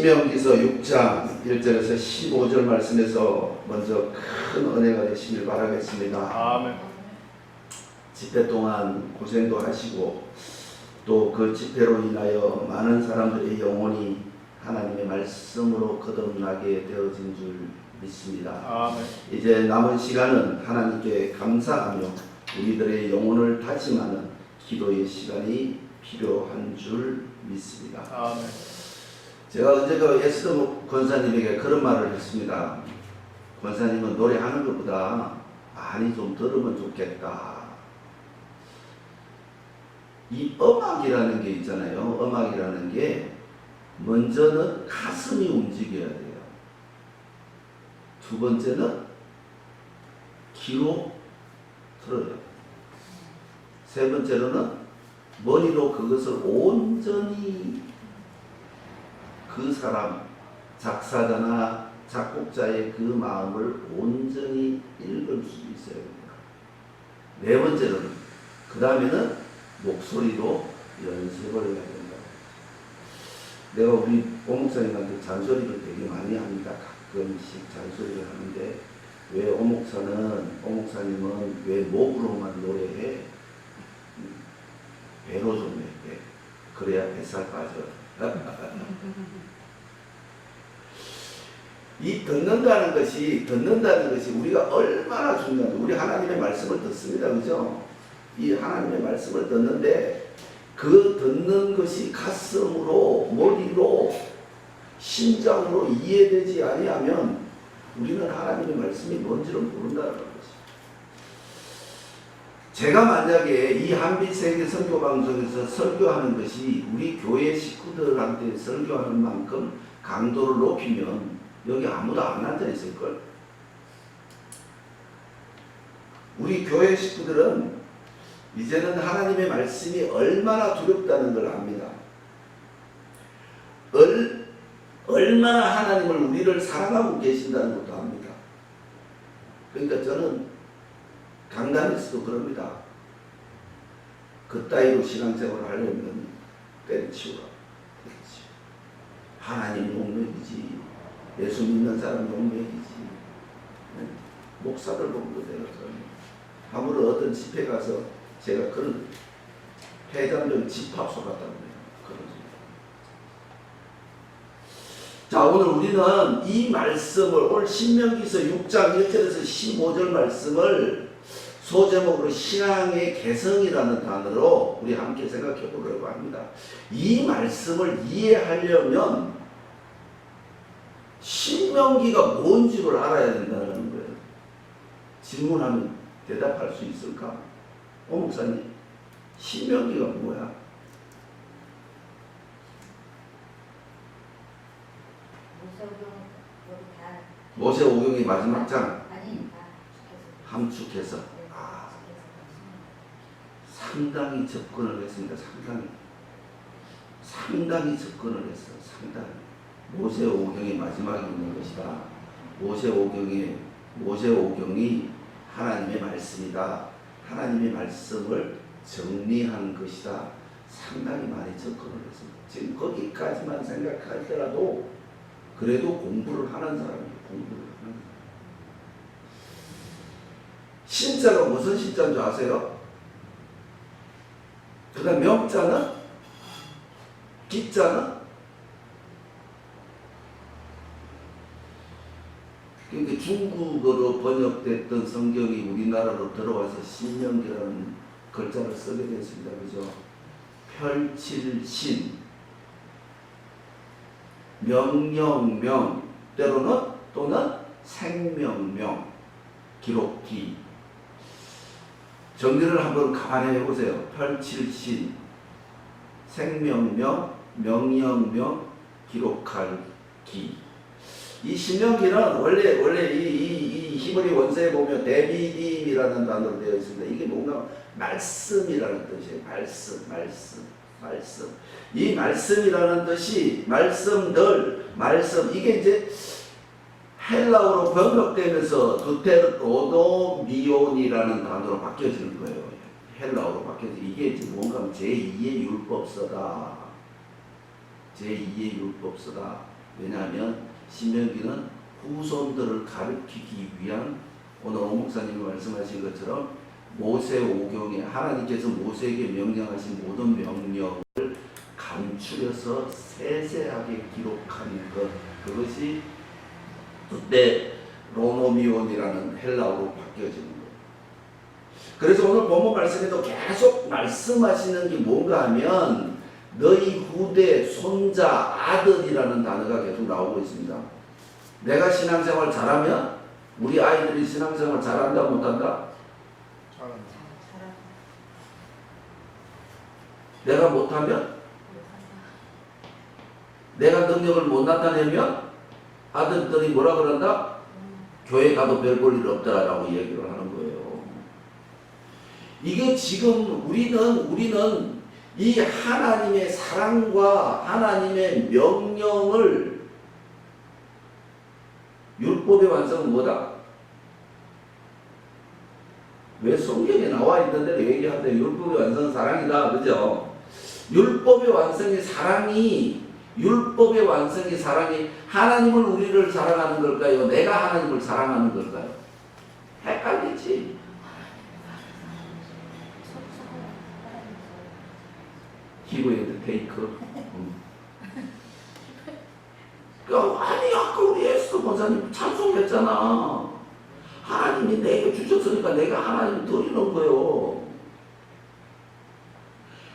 신명기서 6장 1절에서 15절 말씀에서 먼저 큰 은혜가 되시길 바라겠습니다. 아멘. 집회 동안 고생도 하시고 또 그 집회로 인하여 많은 사람들의 영혼이 하나님의 말씀으로 거듭나게 되어진 줄 믿습니다. 아멘. 이제 남은 시간은 하나님께 감사하며 우리들의 영혼을 다짐하는 기도의 시간이 필요한 줄 믿습니다. 아멘. 제가 어제 그 에스더 권사님에게 그런 말을 했습니다. 권사님은 노래하는 것보다 많이 좀 들으면 좋겠다. 이 음악이라는 게 있잖아요. 음악이라는 게 먼저는 가슴이 움직여야 돼요. 두 번째는 귀로 들어요. 세 번째로는 머리로 그것을 온전히 그 사람, 작사자나 작곡자의 그 마음을 온전히 읽을 수 있어야 됩니다. 네 번째로는, 그 다음에는 목소리로 연습을 해야 된다. 내가 우리 오목사님한테 잔소리를 되게 많이 합니다. 가끔씩 잔소리를 하는데, 왜 오목사님은 왜 목으로만 노래해? 배로 좀 해. 그래야 뱃살 빠져. 이 듣는다는 것이 우리가 얼마나 중요한지. 우리 하나님의 말씀을 듣습니다. 그죠? 이 하나님의 말씀을 듣는데 그 듣는 것이 가슴으로, 머리로, 심장으로 이해되지 아니하면 우리는 하나님의 말씀이 뭔지를 모른다는 것이. 제가 만약에 이 한빛세계 선교방송에서 설교하는 것이 우리 교회 식구들한테 설교하는 만큼 강도를 높이면 여기 아무도 안 앉아있을걸? 우리 교회 식구들은 이제는 하나님의 말씀이 얼마나 두렵다는 걸 압니다. 얼마나 하나님을, 우리를 사랑하고 계신다는 것도 압니다. 그러니까 저는 강단에서도 그럽니다. 그따위로 신앙생활을 하려면 때려치우라. 하나님 용맥이지, 예수 믿는 사람 용맥이지. 목사들 보고도 내가 아무런 어떤 집회 가서 제가 그런 회장들 집합소 같다고 해요. 자, 오늘 우리는 이 말씀을, 오늘 신명기서 6장 1절에서 15절 말씀을 소제목으로 신앙의 개성이라는 단어로 우리 함께 생각해 보려고 합니다. 이 말씀을 이해하려면 신명기가 뭔지를 알아야 된다는 거예요. 질문하면 대답할 수 있을까? 목사님, 신명기가 뭐야? 모세오경의 마지막 장. 함축해서. 상당히 접근을 했습니다. 상당히 접근을 했어요. 상당히. 모세오경의 마지막이 있는 것이다. 모세오경이 하나님의 말씀이다. 하나님의 말씀을 정리한 것이다. 상당히 많이 접근을 했습니다. 지금 거기까지만 생각하더라도 그래도 공부를 하는 사람이에요. 공부를 하는 사람. 신자가 무슨 신자인 줄 아세요? 그 다음 명자는? 기자는? 그러니까 중국어로 번역됐던 성경이 우리나라로 들어와서 신명기라는 글자를 쓰게 됐습니다. 그죠? 펼칠신, 명령명, 때로는 또는 생명명, 기록기. 정리를 한번 가만히 해보세요. 펼칠신, 생명명, 명령명, 기록할 기. 이 신명기는 원래 이 히브리 원서에 보면 데비딤이라는 단어로 되어 있습니다. 이게 뭔가 말씀이라는 뜻이에요. 말씀. 이 말씀이라는 뜻이 말씀, 이게 이제 헬라어로 번역되면서 두테르노미온이라는 단어로 바뀌어지는 거예요. 헬라어로 바뀌어서 이게 이제 뭔가 제2의 율법서다. 제2의 율법서다. 왜냐하면 신명기는 후손들을 가르치기 위한 오늘 오 목사님이 말씀하신 것처럼 모세오경에 하나님께서 모세에게 명령하신 모든 명령을 감추려서 세세하게 기록한 것, 그것이 그때 로노미온이라는 헬라어로 바뀌어지는 거예요. 그래서 오늘 본문 말씀에도 계속 말씀하시는 게 뭔가 하면 너희 후대, 손자, 아들이라는 단어가 계속 나오고 있습니다. 내가 신앙생활 잘하면 우리 아이들이 신앙생활 잘한다 못한다? 내가 못하면? 내가 능력을 못 나타내면 아들들이 뭐라 그런다? 교회 가도 별 볼 일 없다라고 얘기를 하는 거예요. 이게 지금 우리는 이 하나님의 사랑과 하나님의 명령을 율법의 완성은 뭐다? 왜 성경에 나와 있는 대로 얘기하는데 율법의 완성은 사랑이다. 그죠? 율법의 완성이 사랑이 하나님을 우리를 사랑하는 걸까요? 내가 하나님을 사랑하는 걸까요? 헷갈리지? Give and take. 아니 아까 우리 에스더 권사님 찬송했잖아. 하나님이 내게 주셨으니까 내가 하나님 드리는 거예요.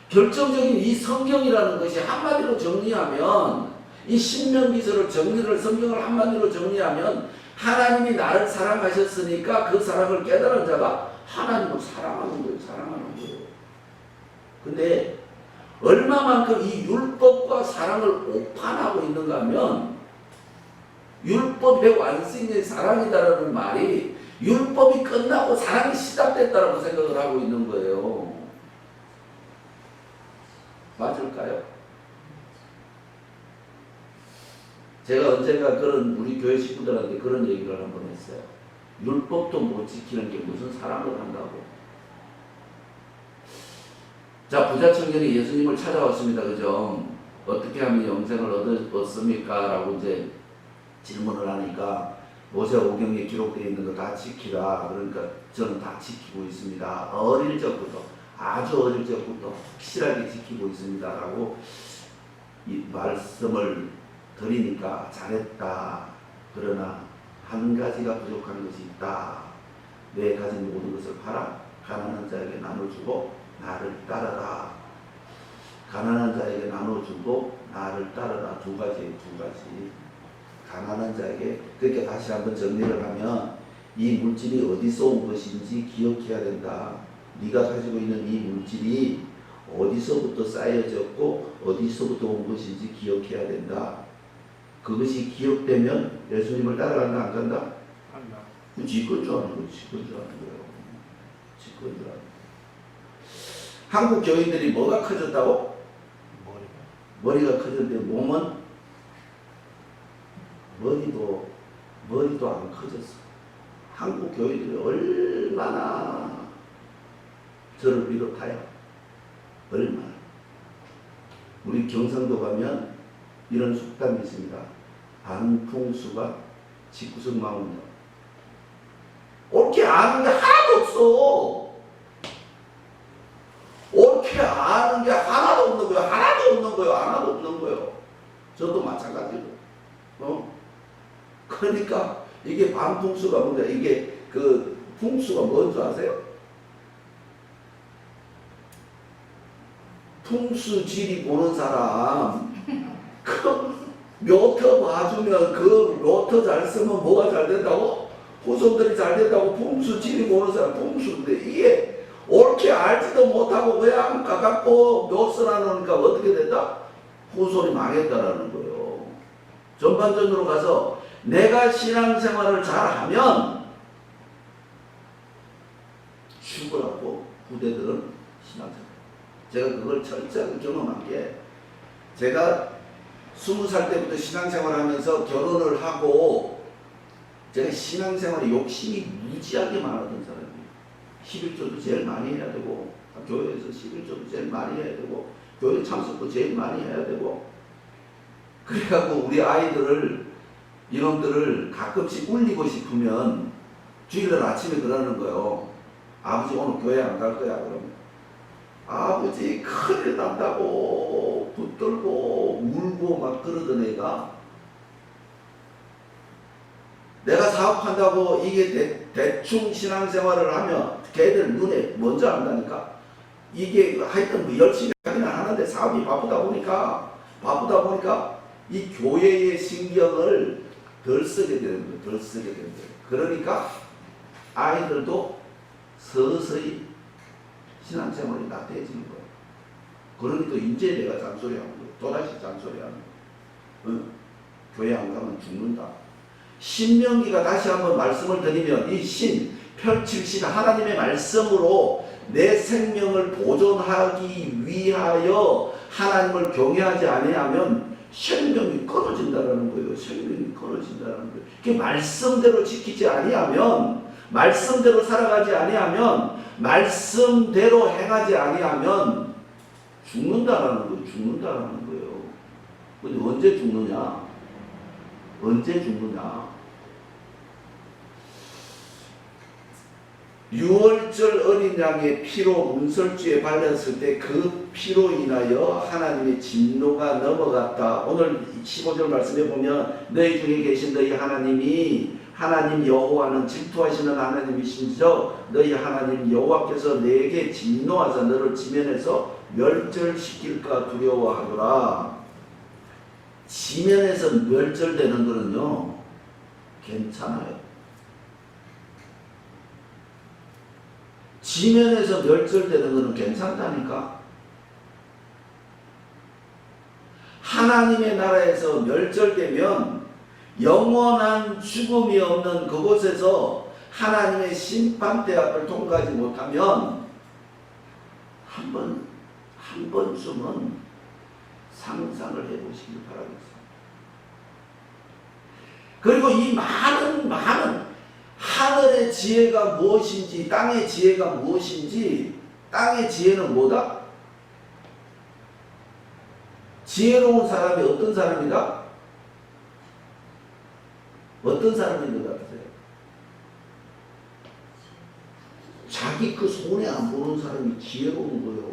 결정적인 이 성경이라는 것이 한마디로 정리하면 이 신명기서를 성경을 한마디로 정리하면 하나님이 나를 사랑하셨으니까 그 사랑을 깨달은 자가 하나님을 사랑하는 거예요. 근데 얼마만큼 이 율법과 사랑을 오판하고 있는가 하면 율법의 완성이 사랑이다라는 말이 율법이 끝나고 사랑이 시작됐다라고 생각을 하고 있는 거예요. 맞을까요? 제가 언젠가 우리 교회 식구들한테 그런 얘기를 한번 했어요. 율법도 못 지키는 게 무슨 사랑을 한다고. 자, 부자 청년이 예수님을 찾아왔습니다. 그죠? 어떻게 하면 영생을 얻습니까? 라고 이제 질문을 하니까 모세오경에 기록되어 있는 거 다 지키라. 그러니까 저는 다 지키고 있습니다. 아주 어릴 적부터 확실하게 지키고 있습니다. 라고 이 말씀을 드리니까 잘했다. 그러나 한 가지가 부족한 것이 있다. 내 가진 모든 것을 팔아 가난한 자에게 나눠주고 나를 따르라. 가난한 자에게 나눠주고 나를 따르라. 두 가지. 가난한 자에게. 그러니까 다시 한번 정리를 하면 이 물질이 어디서 온 것인지 기억해야 된다. 네가 가지고 있는 이 물질이 어디서부터 쌓여졌고 어디서부터 온 것인지 기억해야 된다. 그것이 기억되면 예수님을 따라간다 안 간다? 지건 줄 아는 거예요. 한국 교인들이 뭐가 커졌다고? 머리가 커졌는데 몸은 머리도 안 커졌어. 한국 교인들이 얼마나 저를 비롯하여 얼마나. 우리 경상도 가면 이런 속담이 있습니다. 반풍수가 집구석 망운다. 옳게 아는 게 하나도 없어. 옳게 아는 게 하나도 없는 거예요. 저도 마찬가지로. 그러니까 이게 반풍수가 뭔가 이게 그 풍수가 뭔 줄 아세요? 풍수지리 보는 사람 그 묘터 봐주면 그 묘터 잘 쓰면 뭐가 잘 된다고? 후손들이 잘 된다고. 풍수지리 보는 사람 풍수인데 이게 옳게 알지도 못하고 그냥 가깝고 묘서라 놓으니까 어떻게 된다? 후손이 망했다라는 거예요. 전반전으로 가서 내가 신앙생활을 잘하면 죽으라고 후대들은 신앙생활. 제가 그걸 철저하게 경험한 게 제가 20살 때부터 신앙생활 하면서 결혼을 하고 제가 신앙생활에 욕심이 무지하게 많았던 사람이에요. 11조도 제일 많이 해야 되고 교회에서 11조도 제일 많이 해야 되고 교회 참석도 제일 많이 해야 되고 그래갖고 우리 아이들을 이놈들을 가끔씩 울리고 싶으면 주일날 아침에 그러는 거예요. 아버지 오늘 교회 안 갈 거야. 그러면 아버지 큰일 난다고 붙들고 울고 막 그러던 애가 내가 사업한다고 이게 대충 신앙생활을 하면 걔들 눈에 먼저 안다니까. 이게 하여튼 뭐 열심히 하기는 하는데 사업이 바쁘다 보니까 이 교회의 신경을 덜 쓰게 되는 거예요. 덜 쓰게 되는 거예요. 그러니까 아이들도 서서히 신앙생활이 나태해지는 거예요. 그러니까 이제 내가 잔소리하는 거예요. 또다시 잔소리하는 거예요. 교회 안 가면 죽는다. 신명기가 다시 한번 말씀을 드리면 이 신, 펼칠신 하나님의 말씀으로 내 생명을 보존하기 위하여 하나님을 경외하지 아니하면 생명이 끊어진다는 거예요. 생명이 끊어진다는 거예요. 그 말씀대로 지키지 아니하면, 말씀대로 살아가지 아니하면, 말씀대로 행하지 아니하면 죽는다라는 거예요. 죽는다라는 거예요. 근데 언제 죽느냐? 언제 죽느냐? 유월절 어린 양의 피로 문설주에 발렸을 때 그 피로 인하여 하나님의 진노가 넘어갔다. 오늘 15절 말씀에 보면 너희 중에 계신 너희 하나님이 하나님 여호와는 질투하시는 하나님이신지요 너희 하나님 여호와께서 내게 진노하사 너를 지면에서 멸절시킬까 두려워하더라. 지면에서 멸절되는 거는요 괜찮아요. 지면에서 멸절되는 것은 괜찮다니까. 하나님의 나라에서 멸절되면 영원한 죽음이 없는 그곳에서 하나님의 심판대 앞을 통과하지 못하면 한 번쯤은 상상을 해보시길 바라겠습니다. 그리고 이 많은 하늘의 지혜가 무엇인지, 땅의 지혜가 무엇인지, 땅의 지혜는 뭐다? 지혜로운 사람이 어떤 사람이다? 어떤 사람인 것 같으세요? 자기 그 손해 안 보는 사람이 지혜로운 거예요.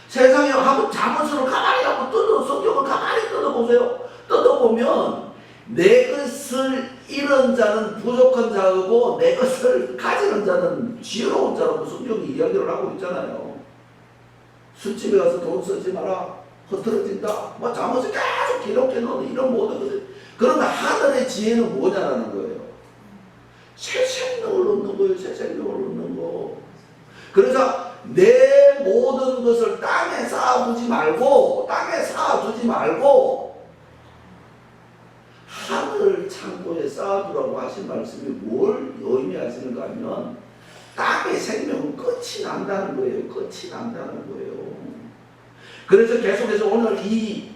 세상에 한번 자문서를 가만히 하고 성경을 가만히 뜯어보세요. 뜯어보면 내 것을 잃은 자는 부족한 자고 내 것을 가지는 자는 지혜로운 자라고 성경이 이야기를 하고 있잖아요. 술집에 가서 돈 쓰지 마라. 흐트러진다. 뭐 잠옷을 계속 기록해 놓는 이런 모든 것들. 그러나 하늘의 지혜는 뭐냐라는 거예요. 새 생명을 얻는 거예요. 새 생명을 얻는 거. 그래서 내 모든 것을 땅에 쌓아두지 말고 하늘 창고에 쌓아두라고 하신 말씀이 뭘 의미하시는가 하면 땅의 생명은 끝이 난다는 거예요. 끝이 난다는 거예요. 그래서 계속해서 오늘 이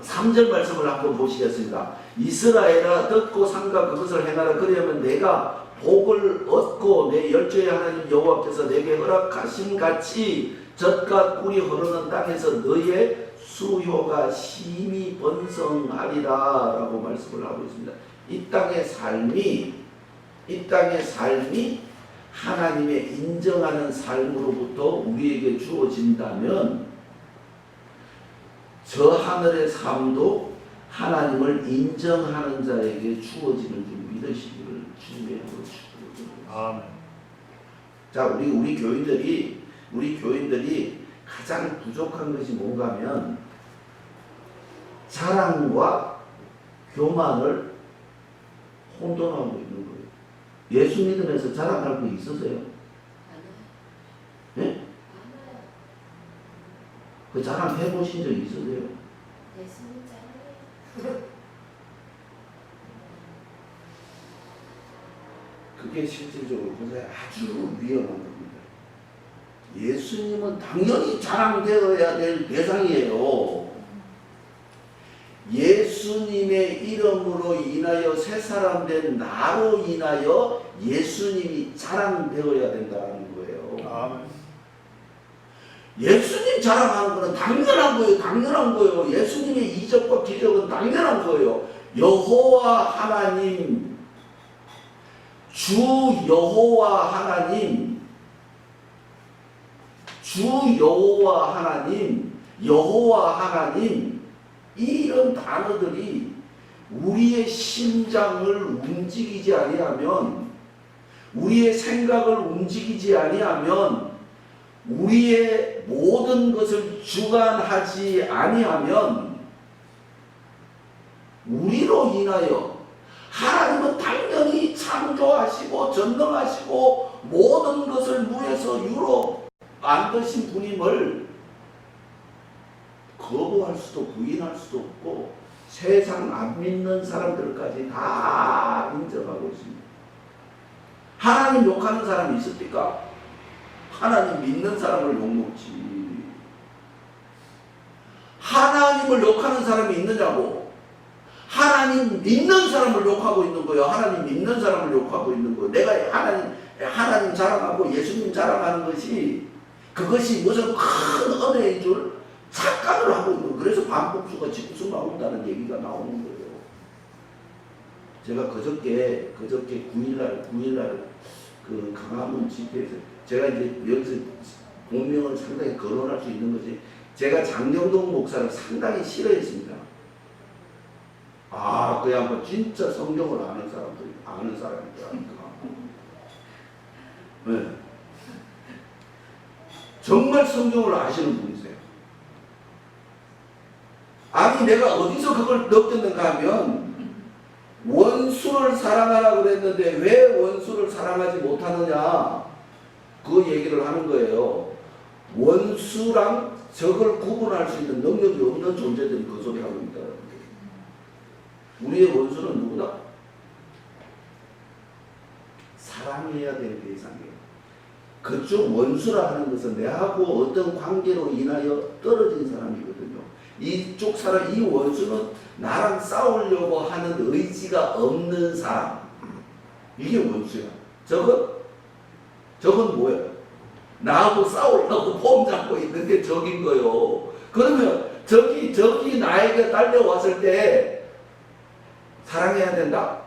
3절 말씀을 한번 보시겠습니다. 이스라엘아 듣고 삼가 그것을 행하라. 그러면 내가 복을 얻고 내 열조의 하나님 여호와께서 내게 허락하신 같이 젖과 꿀이 흐르는 땅에서 너의 수효가 심히 번성하리라 라고 말씀을 하고 있습니다. 이 땅의 삶이 하나님의 인정하는 삶으로부터 우리에게 주어진다면 저 하늘의 삶도 하나님을 인정하는 자에게 주어지는 줄 믿으시기를 주님의 이름으로 축복드립니다. 아멘. 자, 우리 교인들이 가장 부족한 것이 뭔가 하면 자랑과 교만을 혼돈하고 있는 거예요. 예수 믿으면서 자랑할 거 있으세요? 네? 그 자랑 해보신 적 있으세요? 예수님 자랑해요. 그게 실질적으로 보세요. 아주 위험한 겁니다. 예수님은 당연히 자랑되어야 될 대상이에요. 예수님의 이름으로 인하여 새 사람 된 나로 인하여 예수님이 자랑되어야 된다는 거예요. 아멘. 예수님 자랑하는 거는 당연한 거예요. 당연한 거예요. 예수님의 이적과 기적은 당연한 거예요. 여호와 하나님, 주 여호와 하나님, 주 여호와 하나님, 여호와 하나님, 이런 단어들이 우리의 심장을 움직이지 아니하면, 우리의 생각을 움직이지 아니하면, 우리의 모든 것을 주관하지 아니하면, 우리로 인하여 하나님은 당연히 창조하시고 전능하시고 모든 것을 물에서 유로 만드신 분임을 거부할 수도 부인할 수도 없고 세상 안 믿는 사람들까지 다 인정하고 있습니다. 하나님 욕하는 사람이 있습니까? 하나님 믿는 사람을 욕먹지. 하나님을 욕하는 사람이 있느냐고. 하나님 믿는 사람을 욕하고 있는 거예요. 하나님 믿는 사람을 욕하고 있는 거예요. 내가 하나님 자랑하고 예수님 자랑하는 것이 그것이 무슨 큰 은혜인 줄 착각을 하고 있는 거예요. 그래서 반복수가 지구수 나온다는 얘기가 나오는 거예요. 제가 그저께 9일날 그 강화문 집회에서 제가 이제 여기서 본명을 상당히 거론할 수 있는 거지. 제가 장영동 목사를 상당히 싫어했습니다. 그 양반 진짜 성경을 아는 사람이더라니까. 네. 정말 성경을 아시는 분이세요. 아니 내가 어디서 그걸 느꼈는가 하면 원수를 사랑하라 그랬는데 왜 원수를 사랑하지 못하느냐 그 얘기를 하는 거예요. 원수랑 적을 구분할 수 있는 능력이 없는 존재들이 그 소리 하고 있다는 거예요. 우리의 원수는 누구다? 사랑해야 될 대상이에요. 그쪽 원수라 하는 것은 내하고 어떤 관계로 인하여 떨어진 사람이거든요. 이쪽 사람, 이 원수는 나랑 싸우려고 하는 의지가 없는 사람. 이게 원수야. 적은 뭐예요? 나하고 싸우려고 폼 잡고 있는 게 적인 거예요. 그러면 적이 나에게 달려왔을 때 사랑해야 된다?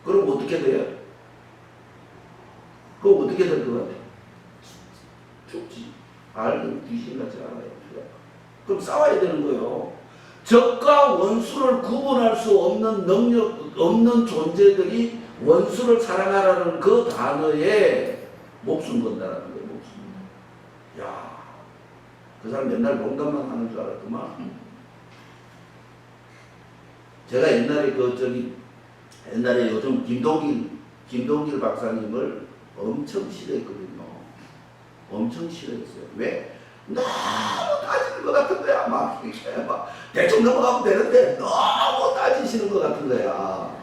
그럼 어떻게 돼요? 그럼 어떻게 될 것 같아요? 죽지. 알면 귀신같이 알아요. 그럼 싸워야 되는 거예요. 적과 원수를 구분할 수 없는 능력 없는 존재들이 원수를 사랑하라는 그 단어에 목숨 건다라는 거예요. 목숨. 야, 그 사람 맨날 농담만 하는 줄 알았구만. 제가 옛날에 옛날에 요즘 김동길 박사님을 엄청 싫어했거든요. 엄청 싫어했어요. 왜? 너무 따지는 것 같은 거야. 막 대충 넘어가면 되는데 너무 따지시는 것 같은 거야.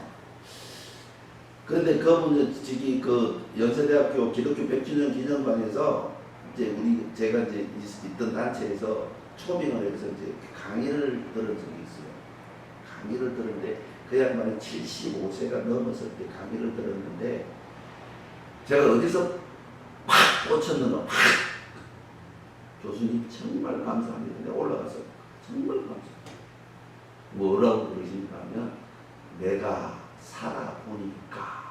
그런데 그분은 그 연세대학교 기독교 100주년 기념관에서 제가 이제 있던 단체에서 초빙을 해서 이제 강의를 들은 적이 있어요. 강의를 들었는데 그 양반이 75세가 넘었을 때 강의를 들었는데 제가 어디서 팍 꽂혔는가 팍 교수님 정말 감사합니다. 내가 올라가서 정말 감사합니다. 뭐라고 그러십니까 하면 내가 살아보니까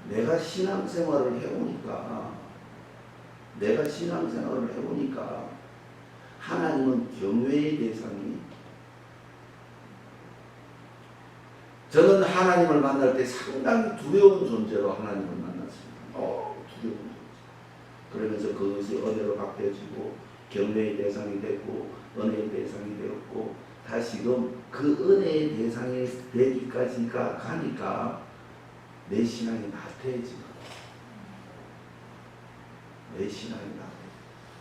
내가 신앙생활을 해보니까 하나님은 경외의 대상이 저는 하나님을 만날 때 상당히 두려운 존재로 하나님을 만났습니다. 두려운 존재. 그러면서 그것이 은혜로 바뀌어지고 경외의 대상이 되고 은혜의 대상이 되었고 다시금 그 은혜의 대상이 되기까지가 가니까 내 신앙이 나태해지는 내 신앙이 나태해지는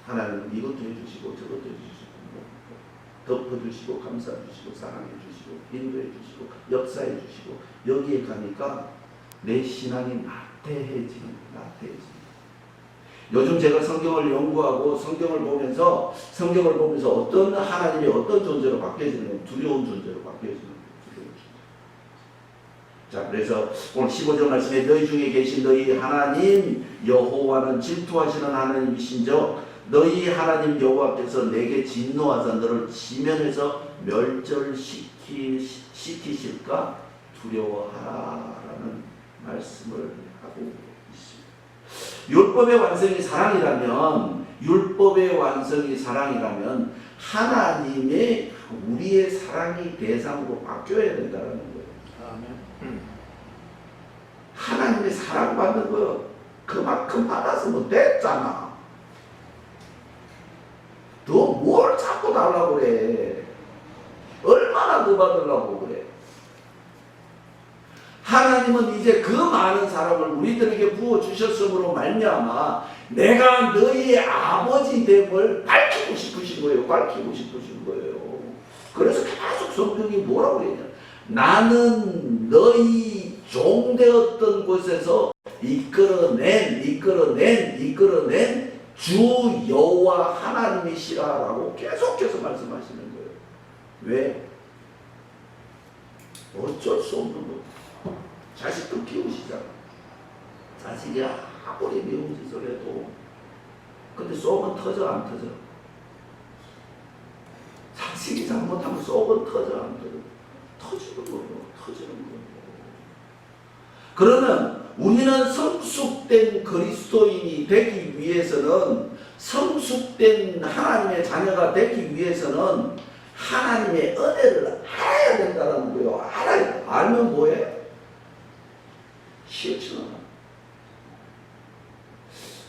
하나님은 이것도 해주시고 저것도 해주시고 덮어주시고 감싸주시고 사랑해주시고 인도해주시고 역사해주시고 여기에 가니까 내 신앙이 나태해지는 요즘 제가 성경을 연구하고 성경을 보면서 어떤 하나님이 어떤 존재로 바뀌어지는 두려운 존재로 바뀌어지는 거예요. 자, 그래서 오늘 15절 말씀에 너희 중에 계신 너희 하나님 여호와는 질투하시는 하나님이신저 너희 하나님 여호와께서 내게 진노하사 너를 지면에서 멸절시키실까 두려워하라는 말씀을 하고 있습니다. 율법의 완성이 사랑이라면 하나님의 우리의 사랑이 대상으로 바뀌어야 된다는 거예요. 하나님의 사랑받는 거 그만큼 받았으면 됐잖아. 너 뭘 자꾸 달라고 그래? 얼마나 더 받으려고 그래? 하나님은 이제 그 많은 사랑을 우리들에게 부어주셨으므로 말미암아 내가 너희의 아버지 됨을 밝히고 싶으신 거예요. 그래서 계속 성경이 뭐라고 그러냐? 나는 너희 종 되었던 곳에서 이끌어낸 주 여호와 하나님이시라라고 계속해서 말씀하시는 거예요. 왜? 어쩔 수 없는 거예요. 자식도 키우시잖아. 자식이 아무리 미운 짓을 해도 근데 속은 터져 안 터져? 자식이 잘못하면 속은 터져 안 터져? 터지는 거예요. 그러면 우리는 성숙된 그리스도인이 되기 위해서는 성숙된 하나님의 자녀가 되기 위해서는 하나님의 은혜를 알아야 된다는 거예요. 알면 뭐해? 싫지는 않아.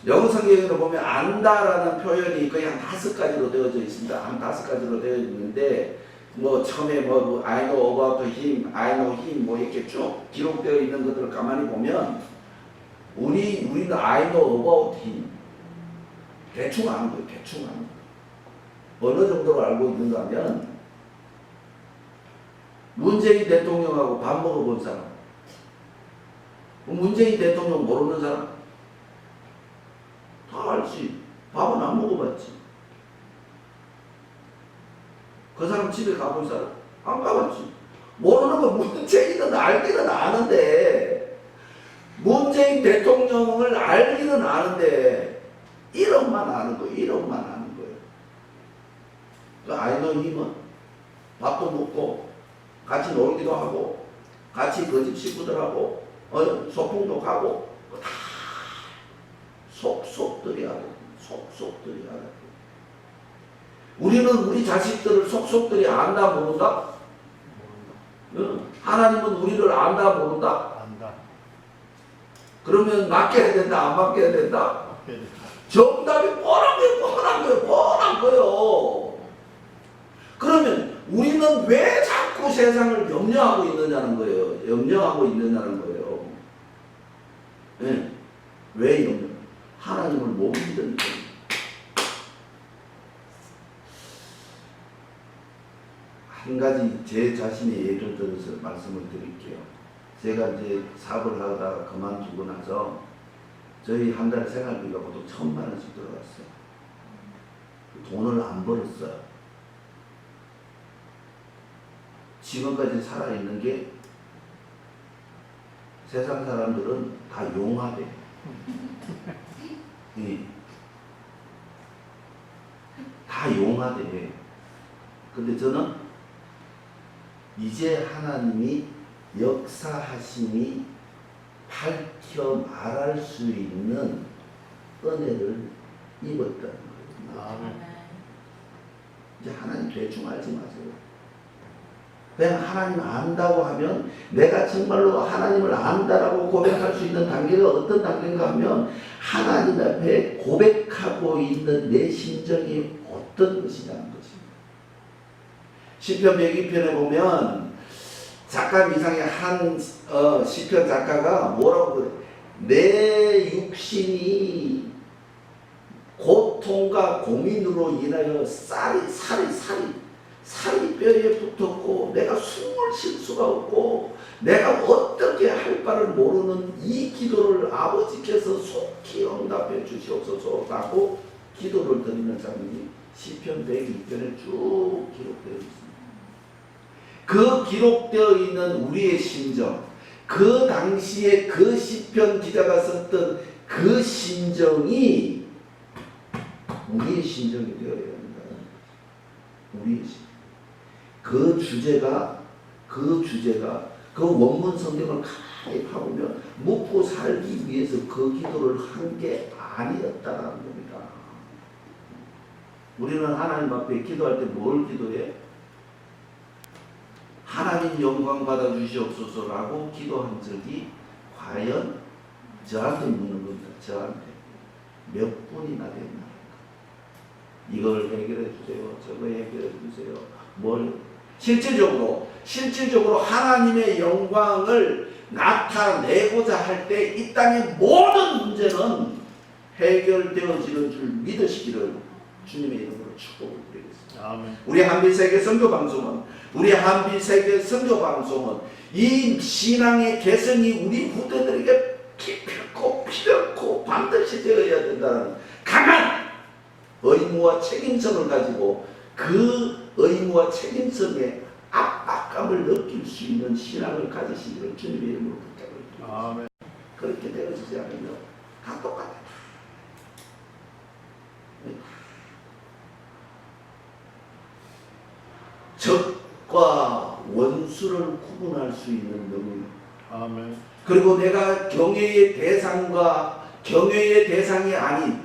영어 성경에도 보면 안다라는 표현이 거의 한 5가지로 되어져 있습니다. 한 5가지로 되어 있는데 뭐 처음에 뭐 I know about him, I know him 뭐 이렇게 쭉 기록되어 있는 것들을 가만히 보면 우리는 I know about him 대충 아는 거예요. 어느 정도로 알고 있는가 하면 문재인 대통령하고 밥 먹어본 사람, 문재인 대통령 모르는 사람 다 알지. 밥은 안 먹어봤지. 그 사람 집에 가본 사람? 안 가봤지. 모르는 거 문재인은 알기는 아는데 문재인 대통령을 알기는 아는데 이름만 아는 거예요. 그 아이노님은 밥도 먹고 같이 놀기도 하고 같이 그 집 식구들하고 소풍도 가고 다 속속들이 알아요. 우리는 우리 자식들을 속속들이 안다 모른다? 하나님은 우리를 안다 모른다? 안다. 그러면 맡겨야 된다 안 맡겨야 된다? 정답이 뻔한 거예요. 그러면 우리는 왜 자꾸 세상을 염려하고 있느냐는 거예요. 네. 왜 염려? 하나님을 못 믿으니까. 한 가지 제 자신의 예를 들어서 말씀을 드릴게요. 제가 이제 사업을 하다가 그만두고 나서 저희 한 달 생활비가 보통 1,000만 원씩 들어갔어요. 돈을 안 벌었어요. 지금까지 살아있는 게 세상 사람들은 다 용하대. 네. 다 용하대. 근데 저는 이제 하나님이 역사하심이 밝혀 말할 수 있는 은혜를 입었다는 거예요. 아멘. 이제 하나님 대충 알지 마세요. 그냥 하나님 안다고 하면 내가 정말로 하나님을 안다라고 고백할 수 있는 단계가 어떤 단계인가 하면 하나님 앞에 고백하고 있는 내 심정이 어떤 것이냐는 것입니다. 시편 102편에 보면 작가 이상의 한 시편 작가가 뭐라고 그래? 내 육신이 고통과 고민으로 인하여 살이 뼈에 붙었고 내가 숨을 쉴 수가 없고 내가 어떻게 할 바를 모르는 이 기도를 아버지께서 속히 응답해 주시옵소서라고 기도를 드리는 장면이 시편 102편에 쭉 기록되어 있습니다. 그 기록되어 있는 우리의 심정, 그 당시에 그 시편 기자가 썼던 그 심정이 우리의 심정이 되어야 한다. 우리의 심정. 그 주제가 그 원문 성경을 가만히 파보면 묵고 살기 위해서 그 기도를 한 게 아니었다라는 겁니다. 우리는 하나님 앞에 기도할 때 뭘 기도해? 하나님 영광 받아 주시옵소서라고 기도한 적이 과연 저한테 묻는 겁니다. 저한테 몇 분이나 됐나? 이걸 해결해 주세요. 저거 해결해 주세요. 뭘? 실질적으로 하나님의 영광을 나타내고자 할 때 이 땅의 모든 문제는 해결되어지는 줄 믿으시기를 주님의 이름으로 축복을 드리겠습니다. 아멘. 우리 한빛세계 선교방송은 이 신앙의 개성이 우리 후대들에게 깊고 피력고 반드시 되어야 된다는 강한 의무와 책임성을 가지고 그 의무와 책임성의 압박감을 느낄 수 있는 신앙을 가지시기를 주님의 이름으로 부탁드립니다. 아멘. 그렇게 되어지지 않으면 다 똑같아요. 적과 원수를 구분할 수 있는 능력. 아멘. 그리고 내가 경외의 대상과 경외의 대상이 아닌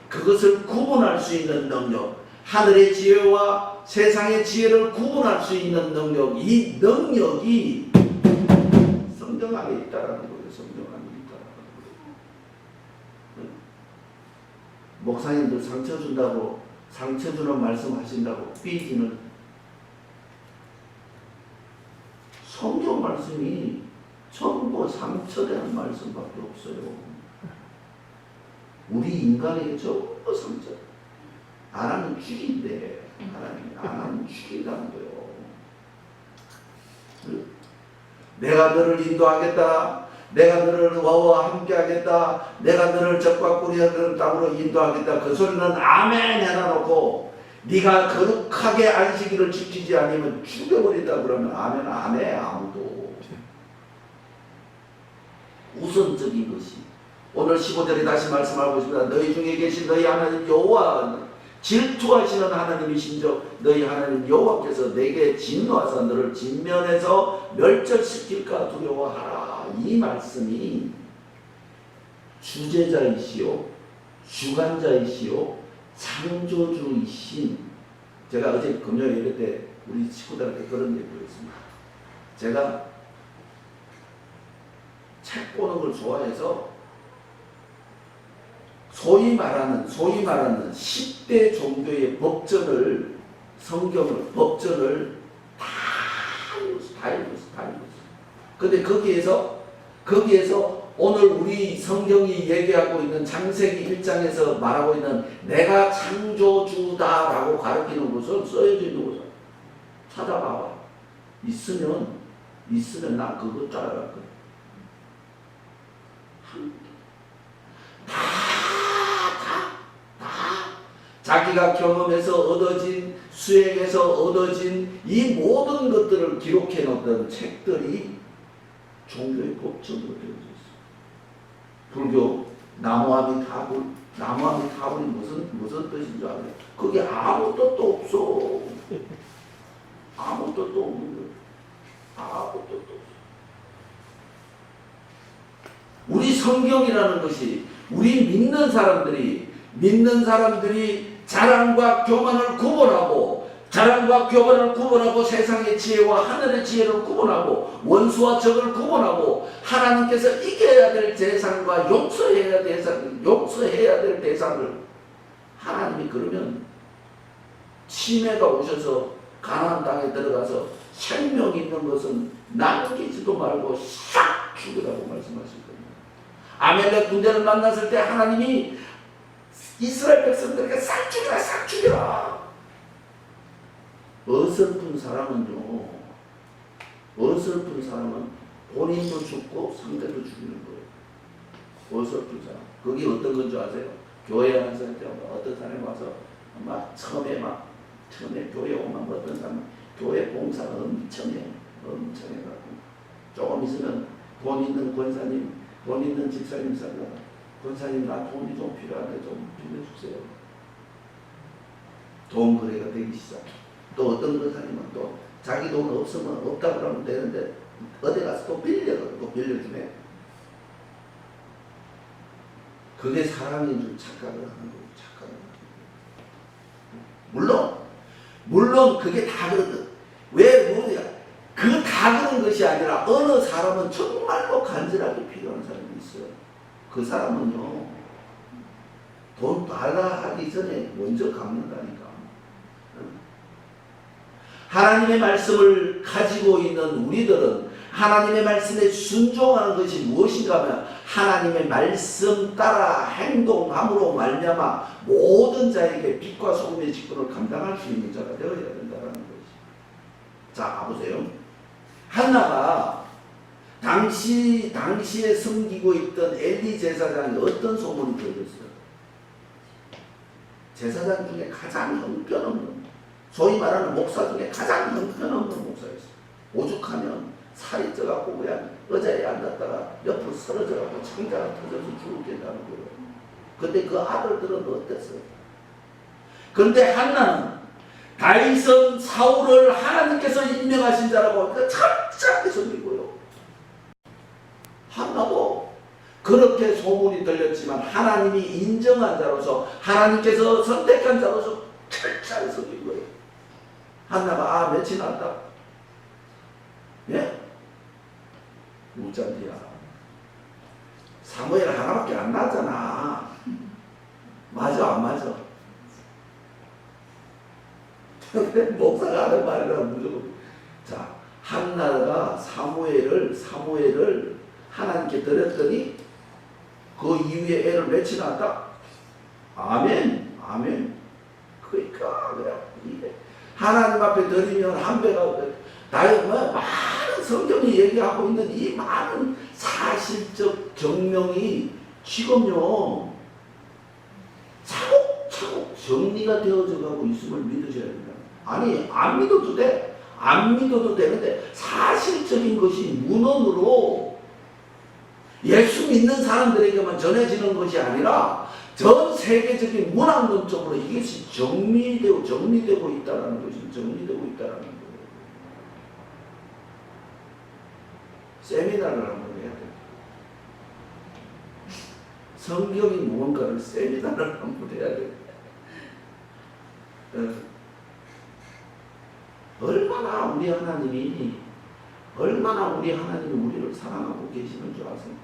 그것을 구분할 수 있는 능력. 하늘의 지혜와 세상의 지혜를 구분할 수 있는 능력. 이 능력이 성경 안에 있다라는 거예요. 성경 안에 있다라는 거예요. 목사님들 상처 준다고 상처 주는 말씀 하신다고 삐지는 성경 말씀이 전부 상처되는 말씀밖에 없어요. 우리 인간에게 전부 상처. 안 하면 죽인대. 하나님 안 하면 죽인다는 거예요. 내가 너를 인도하겠다. 내가 너를 와와 함께 하겠다. 내가 너를 적과 꿀이었던 땅으로 인도하겠다. 그 소리는 아멘 해놔놓고 네가 거룩하게 안식일을 지키지 않으면 죽여버린다 그러면 아멘 안 해. 아무도. 우선적인 것이 오늘 15절에 다시 말씀하고 있습니다. 너희 중에 계신 너희 하나님 여호와 질투하시는 하나님이신즉 너희 하나님 여호와께서 내게 진노하사 너를 진면에서 멸절시킬까 두려워하라. 이 말씀이 주제자이시오 주관자이시오 창조주이신. 제가 어제 금요일 예배 때 우리 친구들한테 그런 얘기를 했습니다. 제가 책 보는 걸 좋아해서 소위 말하는 10대 종교의 법전을 법전을 다 읽었어요. 근데 거기에서 오늘 우리 성경이 얘기하고 있는 창세기 1장에서 말하고 있는 내가 창조주다라고 가르치는 것을 써져 있는 것을 찾아봐봐. 있으면 나 그거 따라갈 거야. 자기가 경험해서 얻어진 수행에서 얻어진 이 모든 것들을 기록해 놓던 책들이 종교의 법전으로 되어져 있어요. 불교 나무아미 타불이 무슨 뜻인 줄 알아요? 그게 아무 뜻도 없어. 아무 뜻도 없는 거예요. 아무 뜻도 없어. 우리 성경이라는 것이 우리 믿는 사람들이 자랑과 교만을 구분하고 세상의 지혜와 하늘의 지혜를 구분하고 원수와 적을 구분하고 하나님께서 이겨야 될 대상과 용서해야 될 대상을 하나님이 그러면 치매가 오셔서 가나안 땅에 들어가서 생명 있는 것은 남기지도 말고 싹 죽으라고 말씀하실 겁니다. 아멜렉 군대를 만났을 때 하나님이 이스라엘 백성들에게 싹 죽여라. 어설픈 사람은 본인도 죽고 상대도 죽이는 거예요. 어설픈 사람. 그게 어떤 건 줄 아세요? 교회 하는 사람 때 어떤 사람이 와서 처음에 교회 오면 어떤 사람은 교회 봉사가 엄청해가지고 조금 있으면 돈 있는 권사님, 돈 있는 집사님 살다가 권사님 나 돈이 좀 필요한데 좀 빌려주세요. 돈 거래가 되기 시작. 또 어떤 권사님은 또 자기 돈 없으면 없다고 하면 되는데 어디 가서 또 빌려주네. 그게 사랑인 줄 착각을 하는 거예요. 착각을 하는 거예요. 물론 그게 다 그렇거든. 왜 뭐냐? 그 다 그런 것이 아니라 어느 사람은 정말로 간절하게 필요한 사람이 있어요. 그 사람은요, 돈 달라 하기 전에 먼저 갚는다니까. 하나님의 말씀을 가지고 있는 우리들은 하나님의 말씀에 순종하는 것이 무엇인가 하면 하나님의 말씀 따라 행동함으로 말미암아 모든 자에게 빛과 소금의 직분을 감당할 수 있는 자가 되어야 된다는 것이. 자, 보세요. 한나가 당시에 섬기고 있던 엘리 제사장이 어떤 소문이 들렸어요? 제사장 중에 가장 형편없는, 소위 말하는 목사 중에 가장 형편없는 목사였어요. 오죽하면 살이 쪄갖고 그냥 의자에 앉았다가 옆으로 쓰러져갖고 창자가 터져서 죽을 된다는 거예요. 근데 그 아들들은 어땠어요? 그런데 한나는 다윗은 사울을 하나님께서 임명하신 자라고 철저하게 섬기고요. 한나도 그렇게 소문이 들렸지만 하나님이 인정한 자로서 하나님께서 선택한 자로서 철저하게 섬긴 거예요. 한나가 며칠 낳았다? 예? 무짠디야. 사무엘 하나밖에 안 낳았잖아. 맞아 안 맞아? 목사가 하는 말이라 무조건. 자, 한나가 사무엘을 하나님께 드렸더니 그 이후에 애를 며칠 낳았다? 아멘. 그러니까 그래. 하나님 앞에 드리면 한 배가 많은 성경이 얘기하고 있는 이 많은 사실적 증명이 지금요 차곡차곡 정리가 되어져 가고 있음을 믿으셔야 된다. 아니 안 믿어도 돼. 안 믿어도 되는데 사실적인 것이 문헌으로 예수 믿는 사람들에게만 전해지는 것이 아니라 전 세계적인 문학론적으로 이것이 정리되고 있다는 것이 정리되고 있다는 거예요. 세미나를 한번 해야 돼요. 성경이 무언가를 세미나를 한번 해야 돼요. 얼마나 우리 하나님이 우리를 사랑하고 계시는 줄 아세요?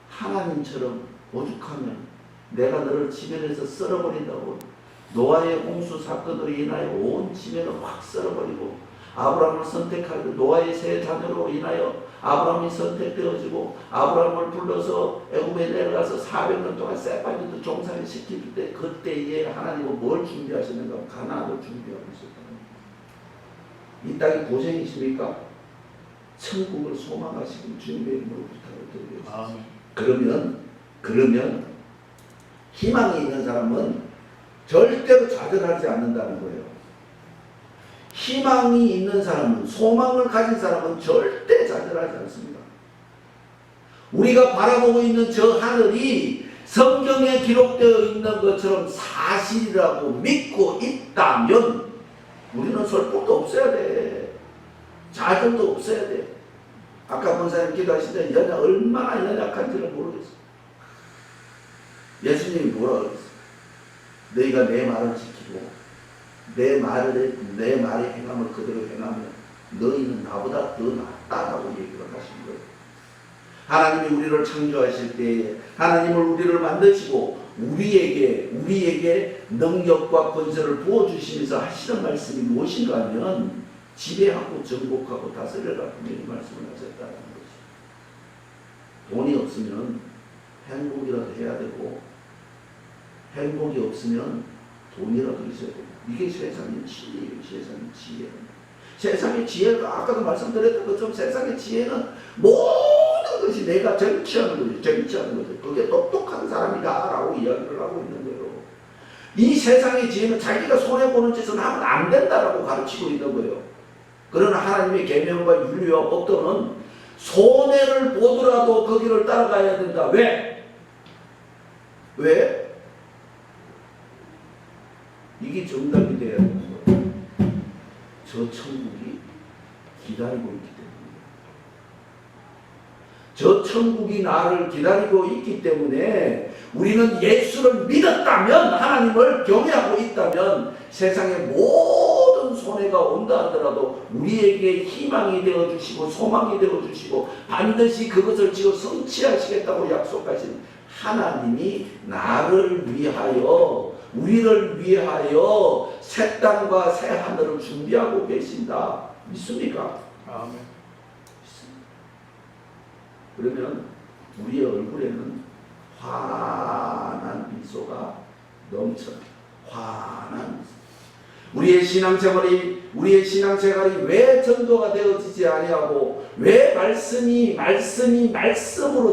하나님처럼 오죽하면 내가 너를 지면에서 썰어버린다고 노아의 홍수 사건으로 인하여 온 지면을 확 썰어버리고 아브라함을 선택하고 노아의 세 자녀로 인하여 아브라함이 선택되어지고 아브라함을 불러서 애굽에 내려가서 400년 동안 세파리도 종살이 시킬 때 그때에 하나님은 뭘 준비하시는가? 가나안을 준비하고 있었다는 거예요. 이 땅이 고생이십니까? 천국을 소망하시는 주님의 이름으로 부탁을 드리겠습니다. 그러면 희망이 있는 사람은 절대로 좌절하지 않는다는 거예요. 희망이 있는 사람은, 소망을 가진 사람은 절대 좌절하지 않습니다. 우리가 바라보고 있는 저 하늘이 성경에 기록되어 있는 것처럼 사실이라고 믿고 있다면 우리는 슬픔도 없어야 돼. 좌절도 없어야 돼. 아까 권사님 기도하실 때 얼마나 연약한지를 모르겠어. 예수님이 뭐라 그랬어? 너희가 내 말을 지키고 내 말의 행함을 그대로 행하면 너희는 나보다 더 낫다라고 얘기를 하신 거예요. 하나님이 우리를 창조하실 때에 하나님을 우리를 만드시고 우리에게 능력과 권세를 부어주시면서 하시는 말씀이 무엇인가 하면 지배하고 정복하고 다스려라 분명히 말씀을 하셨다는 것이. 돈이 없으면 행복이라도 해야 되고 행복이 없으면 돈이라도 있어야 되고 이게 세상의 지혜예요. 세상의 지혜가 아까도 말씀드렸던 것처럼 세상의 지혜는 모든 것이 내가 정치하는 거죠. 그게 똑똑한 사람이다 라고 이야기를 하고 있는 거예요. 이 세상의 지혜는 자기가 손해보는 짓은 하면 안 된다라고 가르치고 있는 거예요. 그러나 하나님의 계명과 윤리와 법도는 손해를 보더라도 거기를 따라가야 된다. 왜? 왜? 이게 정답이 되어야 되는 거예요. 저 천국이 기다리고 있기 때문에. 저 천국이 나를 기다리고 있기 때문에 우리는 예수를 믿었다면, 하나님을 경외하고 있다면 세상의 모든 손해가 온다 하더라도 우리에게 희망이 되어주시고 소망이 되어주시고 반드시 그것을 지어 성취하시겠다고 약속하신 하나님이 나를 위하여, 우리를 위하여 새 땅과 새 하늘을 준비하고 계신다. 믿습니까? 아멘. 그러면 우리의 얼굴에는 환한 미소가 넘쳐요. 환한 미소. 우리의 신앙생활이 왜 전도가 되어지지 아니하고 왜 말씀으로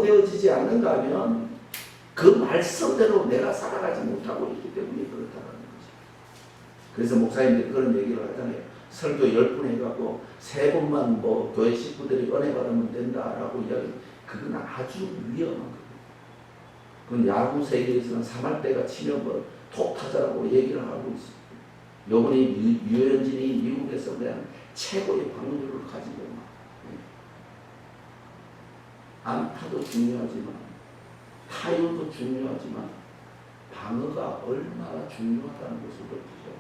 되어지지 않는가 하면 그 말씀대로 내가 살아가지 못하고 있기 때문에 그렇다는 거죠. 그래서 목사님들이 그런 얘기를 하잖아요. 설교 10분 해갖고 3번만 뭐 교회 식구들이 은혜 받으면 된다라고 이야기. 그건 아주 위험한 거예요. 그건 야구 세계에서는 3할대가 치면 뭐 톱타자라고 얘기를 하고 있어요. 요번에 유현진이 미국에서 그냥 최고의 방률을 가지고 안타도 중요하지만 타율도 중요하지만 방어가 얼마나 중요하다는 것을 느끼죠.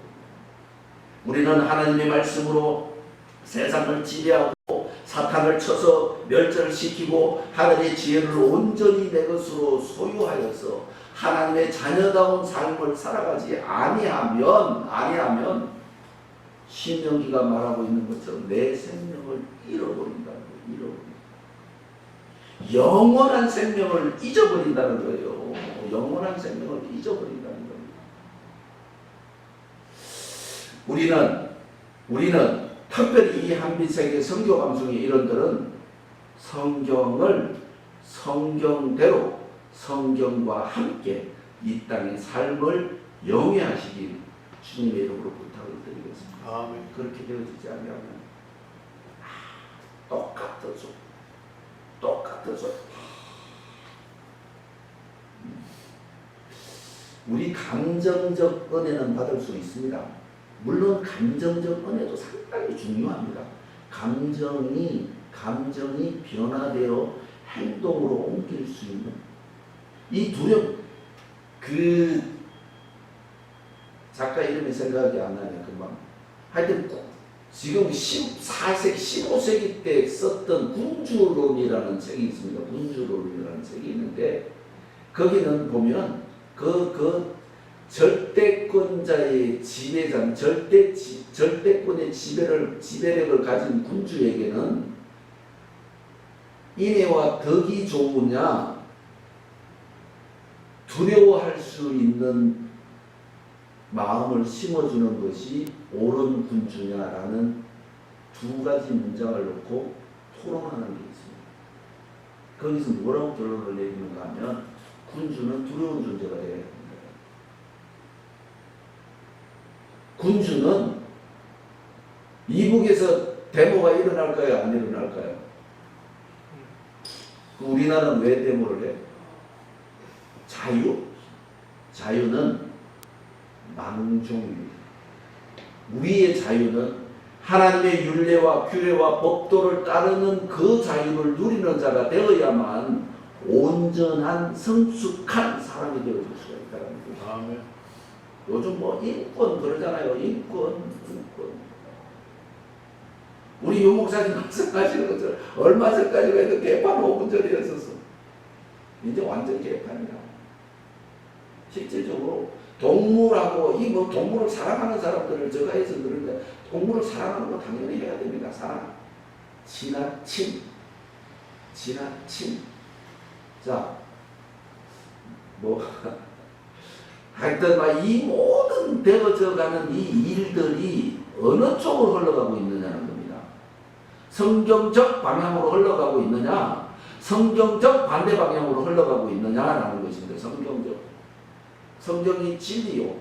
우리는 하나님의 말씀으로 세상을 지배하고 사탄을 쳐서 멸절시키고 하늘의 지혜를 온전히 내 것으로 소유하여서 하나님의 자녀다운 삶을 살아가지 아니하면 신명기가 말하고 있는 것처럼 내 생명을 잃어버린다는 거예요. 영원한 생명을 잊어버린다는 거예요. 영원한 생명을 잊어버린다는 거예요. 우리는 특별히 이 한빛세계 선교 방송의 일원들은 성경을 성경대로 성경과 함께 이 땅의 삶을 영위하시길 주님의 이름으로 부탁을 드리겠습니다. 아멘. 그렇게 되어지지 않으면 똑같아져. 우리 감정적 은혜는 받을 수 있습니다. 물론 감정적 은혜도 상당히 중요합니다. 감정이 변화되어 행동으로 옮길 수 있는 이 두려움. 그 작가 이름이 생각이 안 나네 금방. 하여튼 지금 14세기 15세기 때 썼던 군주론이라는 책이 있습니다. 군주론이라는 책이 있는데 거기는 보면 그 절대권자의 지배자, 절대권의 지배력을 가진 군주에게는 인애와 덕이 좋으냐, 두려워할 수 있는 마음을 심어주는 것이 옳은 군주냐라는 두 가지 문장을 놓고 토론하는 게 있습니다. 거기서 뭐라고 결론을 내리는가 하면 군주는 두려운 존재가 되어야 됩니다. 군주는 이북에서 데모가 일어날까요? 안 일어날까요? 우리나라는 왜 데모를 해? 자유는 망종입니다. 우리의 자유는 하나님의 율례와 규례와 법도를 따르는 그 자유를 누리는 자가 되어야만 온전한 성숙한 사람이 되어줄 수가 있다는 거죠. 아멘. 요즘 뭐 인권 그러잖아요. 인권. 우리 유 목사님 말씀하시는 것처럼 얼마 전까지 해도 개판 5분 전이었었어. 이제 완전 개판이야. 실질적으로 동물하고 이 뭐 동물을 사랑하는 사람들을 제가 해서 그런데 동물을 사랑하는 거 당연히 해야 됩니다. 사랑. 지나침. 자, 뭐 하여튼 이 모든 되어져가는 이 일들이 어느 쪽으로 흘러가고 있느냐는 겁니다. 성경적 방향으로 흘러가고 있느냐, 성경적 반대 방향으로 흘러가고 있느냐라는 것인데, 성경이 진리요,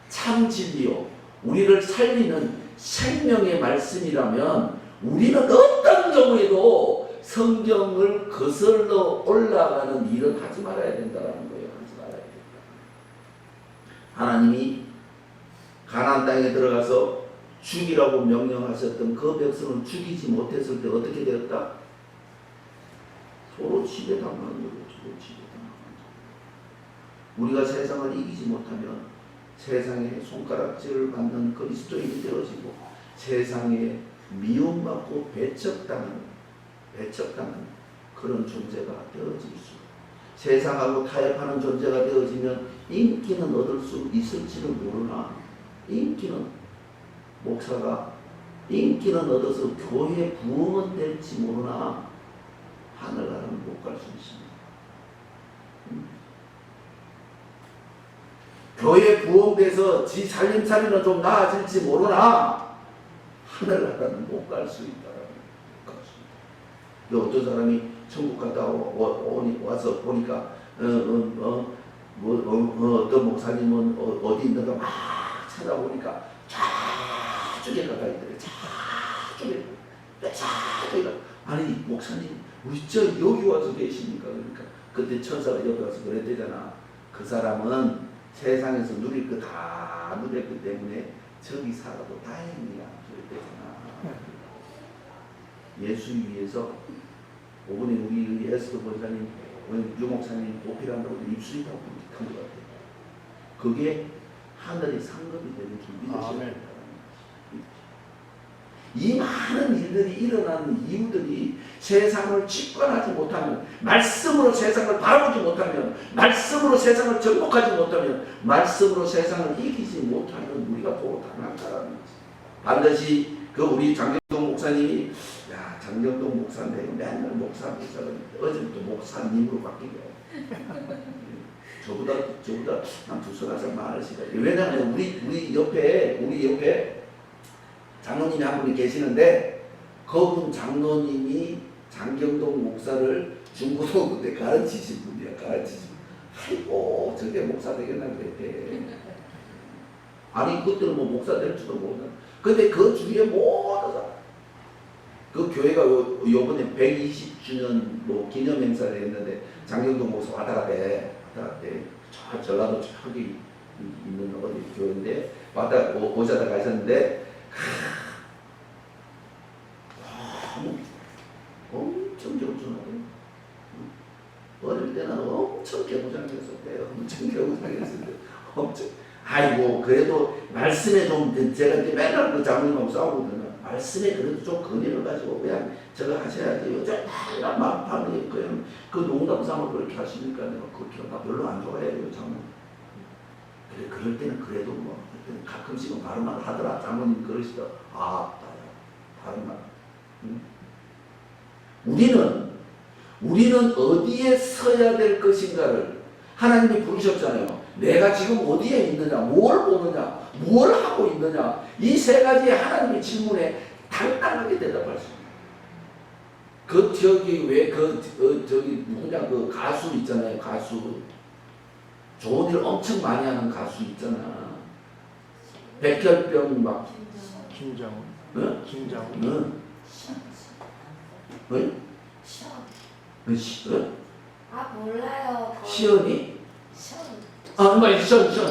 참 진리요, 우리를 살리는 생명의 말씀이라면 우리는 어떤 경우에도 성경을 거슬러 올라가는 일은 하지 말아야 된다는 거예요. 하지 말아야 된다. 하나님이 가나안 땅에 들어가서 죽이라고 명령하셨던 그 백성을 죽이지 못했을 때 어떻게 되었다? 서로 지배당하는 거예요. 서로 지배당하는 거예요. 우리가 세상을 이기지 못하면 세상에 손가락질을 받는 그리스도인이 되어지고 세상에 미움받고 배척당하는 그런 존재가 되어질 수, 세상하고 타협하는 존재가 되어지면 인기는 얻을 수 있을지는 모르나, 목사가 인기는 얻어서 교회 부흥은 될지 모르나 하늘나라는 못 갈 수 있습니다. 교회 부흥돼서 지 살림살이는 좀 나아질지 모르나 하늘나라는 못 갈 수 있다. 어떤 사람이 천국 갔다 와서 보니까 어떤 목사님은 어디 있는가 막 찾아보니까 좌쪽에 가까이 있더래. 좌쪽에 아니 목사님 우리 저 여기 와서 계십니까? 그러니까 그때 천사가 여기 와서 그랬대잖아. 그 사람은 세상에서 누릴 거 다 누렸기 때문에 저기 살아도 다행이야. 그랬대잖아. 예수 위해서 오번에 우리 예수도 권사님, 유목사님 보필한다고 입술이 다 굵직한 것 같아요. 그게 하늘의 상급이 되는 줄 믿으셔야 된다. 이 많은 일들이 일어나는 이유들이 세상을 집권하지 못하면, 말씀으로 세상을 바라보지 못하면, 말씀으로 세상을 정복하지 못하면, 말씀으로 세상을 이기지 못하면 우리가 보고 당한다라는 거지. 반드시 그 우리 장경동 목사님이 장경동 목사인데 맨날 목사 어제부터 목사님으로 바뀌게. 저보다 한 두 손가락 많으시다. 왜냐하면 우리 옆에 장로님이 한 분이 계시는데 그분 장로님이 장경동 목사를 중고등부 때 가르치신 분이야. 아이고 저게 목사 되겠나 그랬대. 아니 그때는 뭐 목사 될 줄도 모르는. 근데 그 주위에 모두 다 그 교회가 요번에 120주년 뭐 기념 행사를 했는데 장경동 목사 왔다 갔대. 저 전라도 저기 있는 어디 교회인데 왔다 오자다 가셨는데 엄청 겸손하대. 어릴 때는 엄청 개구장했었대. 아이고 그래도 말씀에 좀 제가 이제 맨날 그 장로님하고 싸우거든요. 말씀에 그래도 좀 근위를 가지고 그냥 저거 하셔야지. 요즘 다 막판에 그냥 그 농담삼아 그렇게 하시니까 내가 그렇게 나 별로 안 좋아해요 장로님. 그래 그럴 때는 그래도 뭐 가끔씩은 바른 말 하더라. 장로님 그러시다. 바른 말. 우리는 어디에 서야 될 것인가를 하나님이 부르셨잖아요. 내가 지금 어디에 있느냐, 뭘 보느냐, 뭘 하고 있느냐, 이 세 가지의 하나님의 질문에 당당하게 대답할 수 있는. 저기 누구냐 그 가수 있잖아요. 가수 좋은 일 엄청 많이 하는 가수 있잖아. 백혈병 막 김장훈. 응? 김장훈. 응? 응? 몰라요. 시연이? 시원. 시연.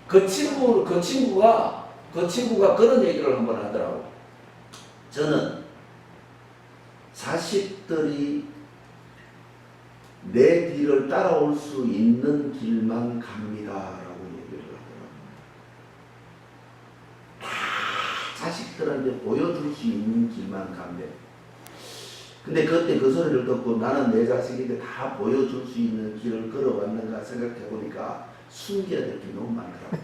그 친구가 그런 얘기를 한번 하더라고. 저는 자식들이 내 뒤를 따라올 수 있는 길만 갑니다라고 얘기를 하더라고. 다 자식들한테 보여줄 수 있는 길만 간대. 근데 그때 그 소리를 듣고 나는 내 자식에게 다 보여줄 수 있는 길을 걸어왔는가 생각해 보니까 숨겨야 될 게 너무 많더라고.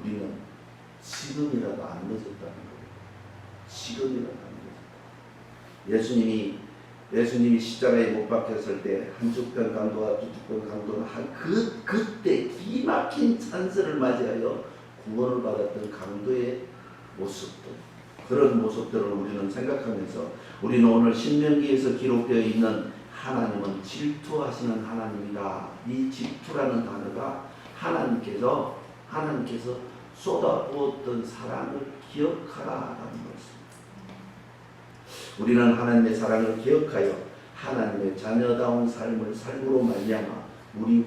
우리는 지금이라도 안 늦었다는 거예요. 지금이라도 안 늦었다. 예수님이 십자가에 못 박혔을 때 한쪽편 강도와 두쪽편 강도는 그때 기막힌 찬스를 맞이하여 구원을 받았던 강도의 모습들, 그런 모습들을 우리는 생각하면서 우리는 오늘 신명기에서 기록되어 있는 하나님은 질투하시는 하나님이다. 이 질투라는 단어가 하나님께서 쏟아부었던 사랑을 기억하라라는 말씀. 우리는 하나님의 사랑을 기억하여 하나님의 자녀다운 삶을 삶으로 말미암아 우리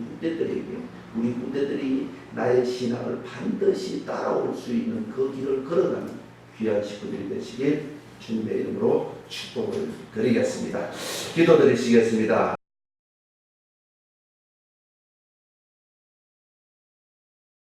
후대들이 나의 신앙을 반드시 따라올 수 있는 그 길을 걸어가는 귀한 식구들이 되시길 주님의 이름으로 축복을 드리겠습니다. 기도드리시겠습니다.